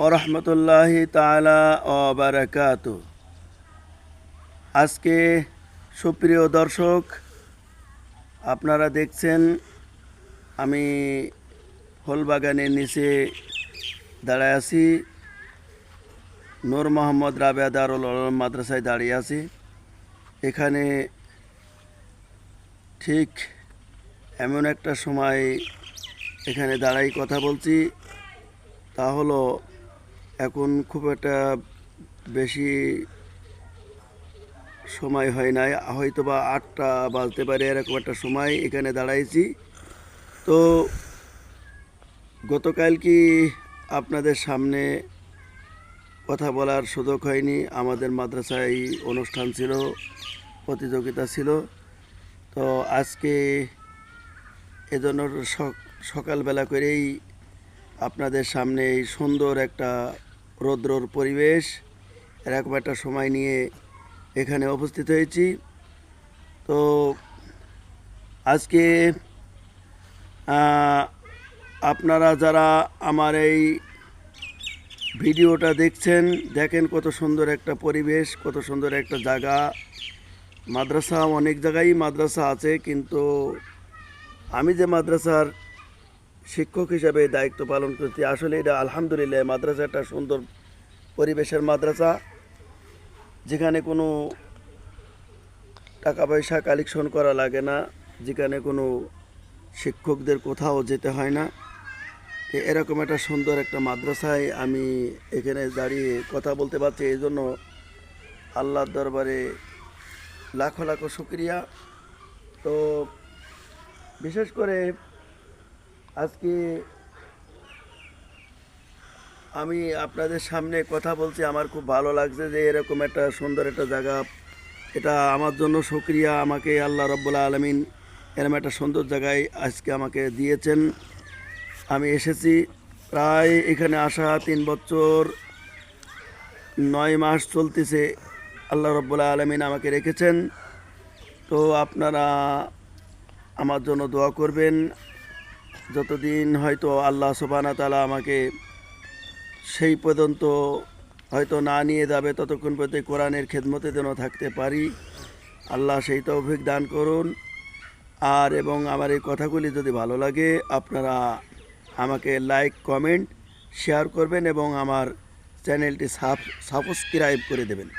ওরহমতুল্লাহি তাআলা ও বারাকাতু। আজকে সুপ্রিয় দর্শক, আপনারা দেখছেন আমি ফুলবাগানের নিচে দাঁড়ায় আছি। নূর মোহাম্মদ রাবেয়া দারুল উলুম মাদ্রাসায় দাঁড়িয়ে আছি। এখানে ঠিক এমন একটা সময় এখানে দাঁড়াই কথা বলছি, তা হলো এখন খুব একটা বেশি সময় হয় নাই, হয়তো বা 8টা বাজতে পারে, এরকম একটা সময় এখানে দাঁড়াইছি। তো গতকাল কি আপনাদের সামনে কথা বলার সুযোগ হয়নি। আমাদের মাদ্রাসায় অনুষ্ঠান ছিল, প্রতিযোগিতা ছিল। তো আজকে এজন্য সকালবেলা করেই আপনাদের সামনে এই সুন্দর একটা রৌদ্রর পরিবেশ, এরকম একটা সময় নিয়ে এখানে উপস্থিত হয়েছি। তো আজকে আপনারা যারা আমার এই ভিডিওটা দেখেন কত সুন্দর একটা পরিবেশ, কত সুন্দর একটা জায়গা। মাদ্রাসা, অনেক জায়গায় মাদ্রাসা আছে, কিন্তু আমি যে মাদ্রাসার শিক্ষক হিসাবে দায়িত্ব পালন করছি, আসলে এটা আলহামদুলিল্লাহ মাদ্রাসা একটা সুন্দর পরিবেশের মাদ্রাসা, যেখানে কোনো টাকা পয়সা কালেকশন করা লাগে না, যেখানে কোনো শিক্ষকদের কোথাও যেতে হয় না। এরকম একটা সুন্দর একটা মাদ্রাসায় আমি এখানে দাঁড়িয়ে কথা বলতে পারছি, এই জন্য আল্লাহর দরবারে লাখো লাখো শুকরিয়া। তো বিশেষ করে আজকে আমি আপনাদের সামনে কথা বলছি, আমার খুব ভালো লাগছে যে এরকম একটা সুন্দর একটা জায়গা, এটা আমার জন্য শুকরিয়া। আমাকে আল্লাহ রাব্বুল আলামিন এরকম একটা সুন্দর জায়গায় আজকে আমাকে দিয়েছেন। আমি এসেছি প্রায় এখানে আসা 3 বছর 9 মাস চলতেছে, আল্লাহ রাব্বুল আলামিন আমাকে রেখেছেন। তো আপনারা আমার জন্য দোয়া করবেন, যতদিন হয়তো আল্লাহ সুবহানাহু ওয়া তাআলা আমাকে সেই পর্যন্ত হয়তো না নিয়ে যাবে, ততক্ষণ পর্যন্ত কোরআনের খেদমতে যেন থাকতে পারি, আল্লাহ সেই তৌফিক দান করুন। আর এবং আমার এই কথাগুলি যদি ভালো লাগে, আপনারা আমাকে লাইক, কমেন্ট, শেয়ার করবেন এবং আমার চ্যানেলটি সাবস্ক্রাইব করে দেবেন।